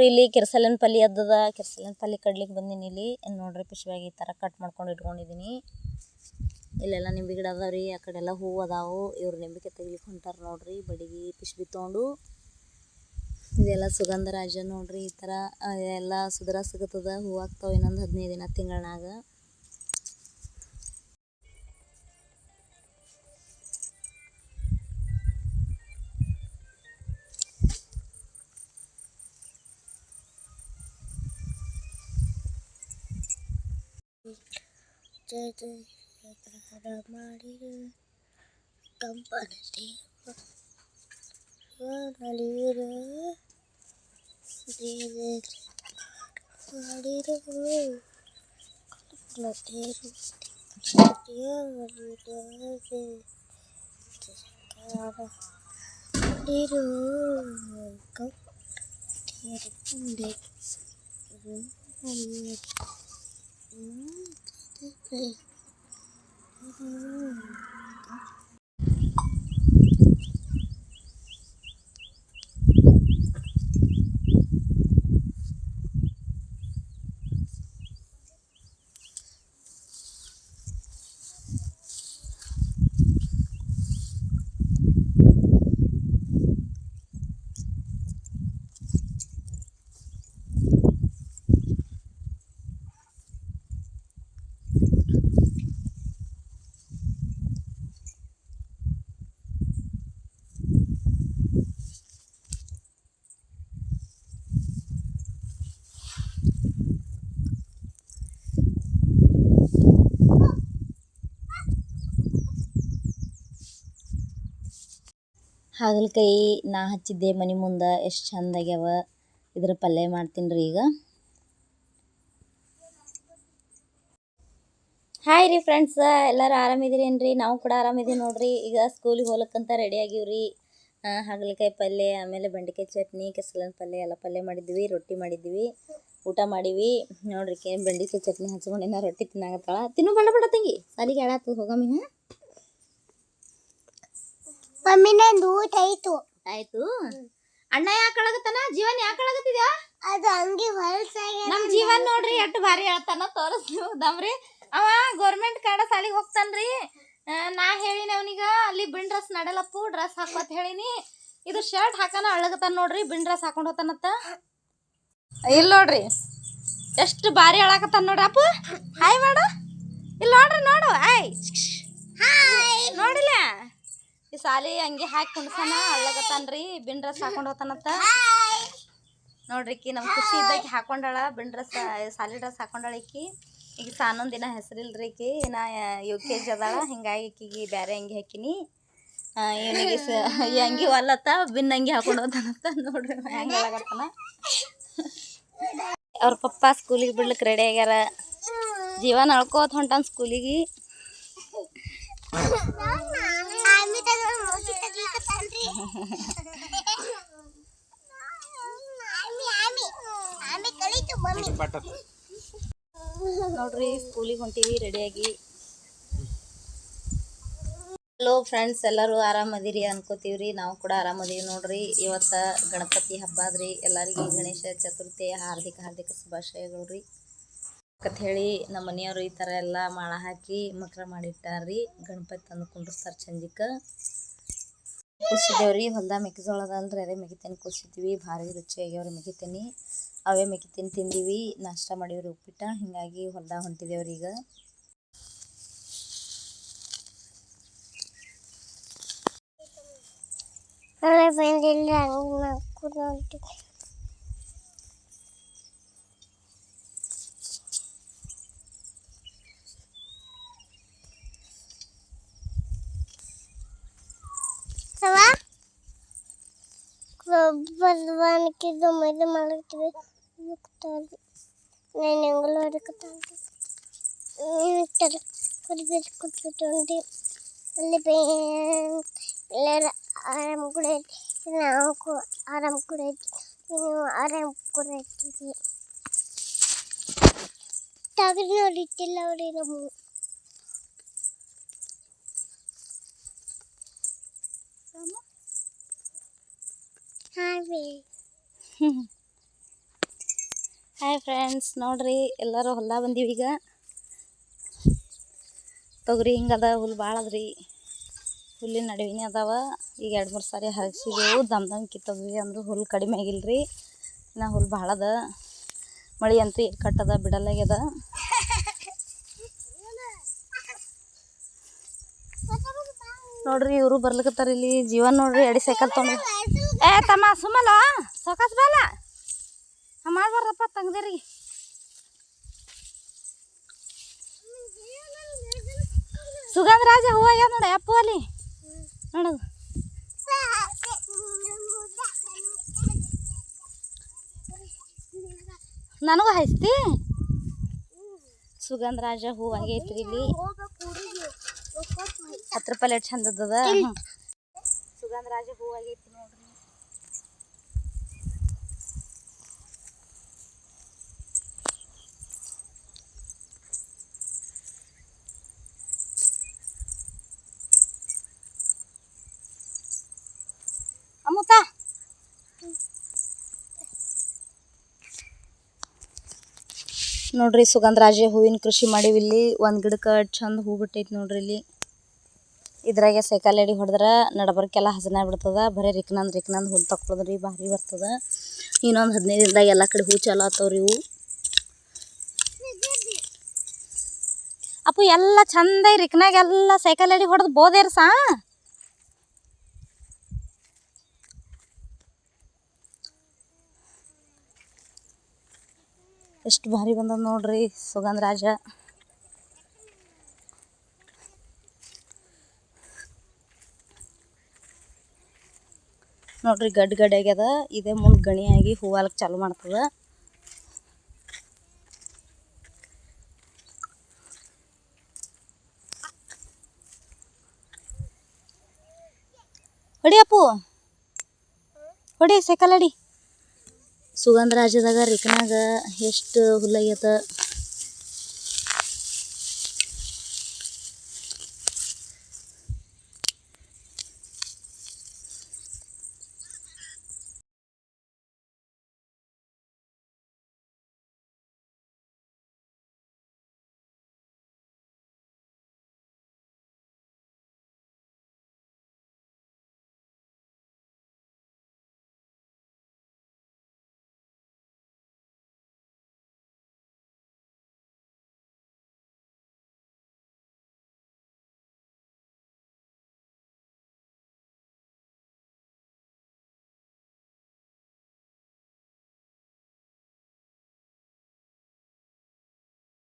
ಇಲ್ಲಿ ಕಿರ್ಸಲನ್ ಪಲ್ಲಿ ಅದ್ದದ ಕಿರ್ಸಲನ್ ಪಲ್ಲಿ ಕಡ್ಲಿಕ್ಕೆ ಬಂದೀನಿ ಇಲ್ಲಿ ನೋಡ್ರಿ ಪಿಶ್ವ್ಯಾಗ ಈ ಥರ ಕಟ್ ಮಾಡ್ಕೊಂಡು ಇಟ್ಕೊಂಡಿದ್ದೀನಿ. ಇಲ್ಲೆಲ್ಲ ನಿಂಬೆ ಗಿಡ ಅದಾವ್ರಿ, ಆ ಕಡೆಲ್ಲ ಹೂವು ಅದಾವು. ಇವ್ರು ನಿಂಬಿಕೆ ತೆಗಿಲಿಕ್ಕೆ ಹೊಂಟಾರ ನೋಡ್ರಿ ಬಡಿಗೆ ಪಿಶ್ವಿ ತೊಗೊಂಡು. ಇದೆಲ್ಲ ಸುಗಂಧರಾಜ ನೋಡ್ರಿ, ಈ ಥರ ಎಲ್ಲ ಸುಧರ ಸಿಗುತ್ತದ. ಹೂವು ಆಗ್ತಾವೆ ಇನ್ನೊಂದು 15 ದಿನ ತಿಂಗಳಾಗ. ಮಾಡಿರು ಕಂಪನಿ ಮಾಡಿರು ಹಾಗಲಕಾಯಿ ನಾ ಹಚ್ಚಿದ್ದೆ ಮನೆ ಮುಂದೆ, ಎಷ್ಟು ಚಂದಾಗ್ಯಾವ. ಇದ್ರ ಪಲ್ಯ ಮಾಡ್ತೀನಿ ರೀ ಈಗ. ಹಾಯ್ ರೀ ಫ್ರೆಂಡ್ಸ್, ಎಲ್ಲರೂ ಆರಾಮಿದ್ದೀರೇನ್ರಿ? ನಾವು ಕೂಡ ಆರಾಮಿದ್ದೀವಿ ನೋಡ್ರಿ. ಈಗ ಸ್ಕೂಲಿಗೆ ಹೋಗ್ಲಿಕ್ಕಂತ ರೆಡಿ ಆಗಿವ್ರಿ. ಹಾಗಲಕಾಯಿ ಪಲ್ಯ, ಆಮೇಲೆ ಬೆಂಡೆಕಾಯಿ ಚಟ್ನಿ, ಕೆಸಲನ ಪಲ್ಯ ಎಲ್ಲ ಪಲ್ಯ ಮಾಡಿದ್ವಿ. ರೊಟ್ಟಿ ಮಾಡಿದ್ವಿ, ಊಟ ಮಾಡೀವಿ ನೋಡ್ರಿ. ಬೆಂಡೆಕಾಯಿ ಚಟ್ನಿ ಹಚ್ಕೊಂಡಿನ ರೊಟ್ಟಿ ತಿನ್ನಾಗತ್ತಾಳ. ತಿನ್ನು ಬೇಡ ಬೇಡ ತಂಗಿ, ಸಾಲಿಗೆ ಹೇಳಾತು ಹೋಗಮ್ಮಿ. ಮಮ್ಮಿ ನಂದು ಊಟ ಆಯ್ತು. ಆಯ್ತು. ಅಣ್ಣ ಯಾಕೆ ಅಳಗತ್ತಾನ? ಜೀವನ್ ಯಾಕೆ ಅಳಗತ್ತಿದ್ಯಾ? ಅದು ಹಂಗೆ ಹೊಲಸಾಗಿ ನಮ್ಮ ಜೀವನ್ ನೋಡ್ರಿ ಎಷ್ಟು ಭಾರಿ ಹೇಳ್ತಾನ, ತೋರಿಸ್ದಮ್ರಿ. ಅವ ಗೌರ್ಮೆಂಟ್ ಕಾಡ ಸಾಲಿಗೆ ಹೋಗ್ತಾನ್ರಿ. ನಾ ಹೇಳಿನಿ ಅವನಿಗ ಅಲ್ಲಿ ಬಿನ್ ಡ್ರೆಸ್ ನಡಲಪ್ಪು, ಡ್ರೆಸ್ ಹಾಕೋತ್ ಹೇಳಿನಿ. ಇದು ಶರ್ಟ್ ಹಾಕನ ಅಳಗತ್ತಾನ ನೋಡ್ರಿ, ಬಿನ್ ಡ್ರೆಸ್ ಹಾಕೊಂಡು ಹೋಗ್ತಾನತ್ತ. ಇಲ್ಲಿ ನೋಡ್ರಿ ಎಷ್ಟು ಭಾರಿ ಅಳಕತ್ತಾನ ನೋಡ್ರಿ. ಅಪ್ಪು ಹಾಯ್ ಮಾಡು. ಇಲ್ಲಿ ನೋಡ್ರಿ, ನೋಡು ಆಯ್ ನೋಡಿಲ್ಲ. ಈ ಸಾಲಿ ಹಂಗೆ ಹಾಕಿ ಕುಣ್ಸನ ಅಳ್ಳಗತ್ತಾನ್ರಿ, ಬಿನ್ ಡ್ರೆಸ್ ಹಾಕೊಂಡು ಹೋಗ್ತಾನತ್ತ ನೋಡ್ರಿ. ಈಕಿ ನಮ್ ಖುಷಿ ಇದ್ದಕ್ಕೆ ಹಾಕೊಂಡಾಳ ಬಿನ್ ಡ್ರೆಸ್, ಸಾಲಿ ಡ್ರೆಸ್ ಹಾಕೊಂಡಾಳ ಈಕಿ. ಈಗ ಸಾನೊಂದು ದಿನ ಹೆಸರಿಲ್ರಿ ಈಕಿ, ಇನ್ನ UKG ಅದಾಳ. ಹಿಂಗಾಗಿ ಈಕಿಗೆ ಬೇರೆ ಅಂಗಿ ಹಾಕಿನಿ. ಇವನಿಗೆ ಈ ಅಂಗಿ ಹೊಲತ್ತ ಬಿನ್ ಅಂಗಿ ಹಾಕೊಂಡು ಹೋಗ್ತಾನತ್ತ ನೋಡ್ರಿ ಹೆಂಗೆ ಹೇಳಕತ್ತಾನ. ಅವ್ರ ಪಪ್ಪ ಸ್ಕೂಲಿಗೆ ಬಿಡ್ಲಿಕ್ಕೆ ರೆಡಿ ಆಗ್ಯಾರ. ಜೀವನ ಅಳ್ಕೋತ ಹೊಂಟಾನ ಸ್ಕೂಲಿಗೆ. ನೋಡ್ರಿ ಸ್ಕೂಲಿಗೆ ಹೊಂಟಿವಿ ರೆಡಿಯಾಗಿ. ಹಲೋ ಫ್ರೆಂಡ್ಸ್, ಎಲ್ಲರೂ ಆರಾಮದಿರಿ ಅನ್ಕೋತೀವ್ರಿ. ನಾವು ಕೂಡ ಆರಾಮದೀವಿ ನೋಡ್ರಿ. ಇವತ್ತು ಗಣಪತಿ ಹಬ್ಬ ಆದ್ರಿ. ಎಲ್ಲರಿಗೂ ಗಣೇಶ ಚತುರ್ಥಿಯ ಹಾರ್ದಿಕ ಶುಭಾಶಯಗಳು ರೀ ಅಂತ ಹೇಳಿ ನಮ್ಮ ಮನೆಯವರು ಈ ಥರ ಎಲ್ಲ ಮಾಳ ಹಾಕಿ ಮಕ್ರ ಮಾಡಿಟ್ಟಾರ್ರಿ. ಗಣಪತಿ ತಂದು ಕುಂಡಿಸ್ತಾರೆ ಚಂದಿಕ. ಕೂಸಿದೇವ್ರಿ ಹೊಲ್ದಾಗ ಮೆಕ್ಕೆಜೋಳ ಅದಲ್ರಿ, ಅದೇ ಮೆಕ್ಕೆತೇನಿ ಕೂಸಿದ್ವಿ. ಭಾರಿ ರುಚಿಯಾಗ್ಯವ್ರಿ ಮೆಕ್ಕೆತೇನಿ. ಅವೇ ಮೆಕ್ಕೆತೇನಿ ತಿಂದೀವಿ, ನಾಷ್ಟ ಮಾಡೀವ್ರಿ ಉಪ್ಪಿಟ್ಟ. ಹಿಂಗಾಗಿ ಹೊಲ್ದಾಗ ಹೊಂಟಿದೇವ್ರಿ ಈಗ. ಭಗವಾನ್ಗೆ ಇದು ಮಾಡ್ತೀವಿ. ನಾನು ಹೆಂಗಲ್ಲ ಹೊರಕತ್ತಿ ಕೊಟ್ಬಿಟ್ಟು ಅಲ್ಲಿ ಎಲ್ಲರೂ ಆರಾಮ್ ಕೂಡ ಐತಿ. ನಾವು ಆರಾಮ್ ಕೂಡ ಐತಿ, ನೀವು ಆರಾಮ್ ಕೂಡ ಐತಿದ್ವಿ. ತಗರಿ ನೋಡಿಟ್ಟಿಲ್ಲ ಅವ್ರಿ ನಮ್ಮ ಹಾಗೆ ಹಾಯ್ ಫ್ರೆಂಡ್ಸ್, ನೋಡ್ರಿ ಎಲ್ಲರೂ ಹೊಲ ಬಂದೀವಿ. ಈಗ ತೊಗರಿ ಹಿಂಗದ, ಹುಲ್ಲು ಭಾಳ ಅದ್ರಿ. ಹುಲ್ಲಿನ ನಡುವಿನ ಅದಾವ. ಈಗ 2-3 ಸಾರಿ ಹರಿಸಿದೆವು. ದಮ್ ಕಿತ್ತೋಗಿ ಅಂದ್ರೆ ಹುಲ್ಲು ಕಡಿಮೆ ಆಗಿಲ್ರಿ. ಇನ್ನು ಹುಲ್ಲು ಭಾಳ ಅದ. ಮಳೆ ಅಂತೂ ಕಟ್ಟದ ಬಿಡಲಾಗ್ಯದ. ನೋಡ್ರಿ ಇವರು ಬರ್ಲಿಕತ್ತಾರ ಇಲ್ಲಿ. ಜೀವನ್ ನೋಡ್ರಿ ಎಡಿ ಸೈಕಲ್ ತೊಗೊಂಡು. ತಮ್ಮ ಸುಮ್ಮಲ್ಲ ಸೊಕಾಸ್ ಬಾಲ ಮಾಡ್ಬಾರ್ದಪ್ಪ ತಂಗದೇರಿ. ಸುಗಂಧರಾಜ ಹೂವು ಆಗ್ಯಾವ ನೋಡಿ ಅಪ್ಪು ಅಲ್ಲಿ ನೋಡೋದು. ನನಗೂ ಹಾಯಿಸ್ತಿ. ಸುಗಂಧರಾಜ ಹೂವು ಆಗೈತ್ರಿ ಇಲ್ಲಿ. 10 ರೂಪಾಯಿ ಎಷ್ಟು ಚಂದದ. ಸುಗಂಧರಾಜ ಹೂವು ಆಗೈತಿ ನೋಡ್ರಿ. ಅಮ್ಮುತ್ತ ನೋಡ್ರಿ ಸುಗಂಧರಾಜ ಹೂವಿನ ಕೃಷಿ ಮಾಡೀವಿ ಇಲ್ಲಿ. ಒಂದು ಗಿಡಕ್ಕೆ ಚಂದ ಹೂ ಬಿಟ್ಟೈತಿ ನೋಡ್ರಿ ಇಲ್ಲಿ. ಇದ್ರಾಗೆ ಸೈಕಲ್ ಎಡಿ ಹೊಡೆದ್ರೆ ನಡಬರ್ಕೆಲ್ಲ ಹಸನ ಬಿಡ್ತದ. ಬರೀ ರಿಕ್ನಂದ್ ಹುಲ್ಲು ತಕ್ಕೊಳದ್ರಿ ಭಾರಿ ಬರ್ತದ. ಇನ್ನೊಂದು 15 ದಿನದಾಗ ಎಲ್ಲ ಕಡೆ ಹೂ ಚಾಲು ಆತವ್ರಿ ಇವು. ಅಪ್ಪು ಎಲ್ಲ ಚಂದ ರಿಕ್ನಾಗೆಲ್ಲ ಸೈಕಲ್ ಎಡಿ ಹೊಡೆದು ಬೋದೇರ್ಸಾ. ಎಷ್ಟು ಭಾರಿ ಬಂದದ ನೋಡ್ರಿ ಸುಗಂಧರಾಜ. ನೋಡ್ರಿ ಗಡ್ಡೆ ಆಗ್ಯದ. ಇದೇ ಮುಂದೆ ಗಣಿಯಾಗಿ ಹೂವಾಲಕ್ಕೆ ಚಾಲು ಮಾಡ್ತದ. ಹೊಡಿ ಅಪ್ಪು, ಹೊಡಿ ಸೈಕಲ್ ಅಡಿ. ಸುಗಂಧರಾಜದಾಗ ರಿಕ್ನಾಗ ಎಷ್ಟು ಹುಲ್ಲಾಗ್ಯದ.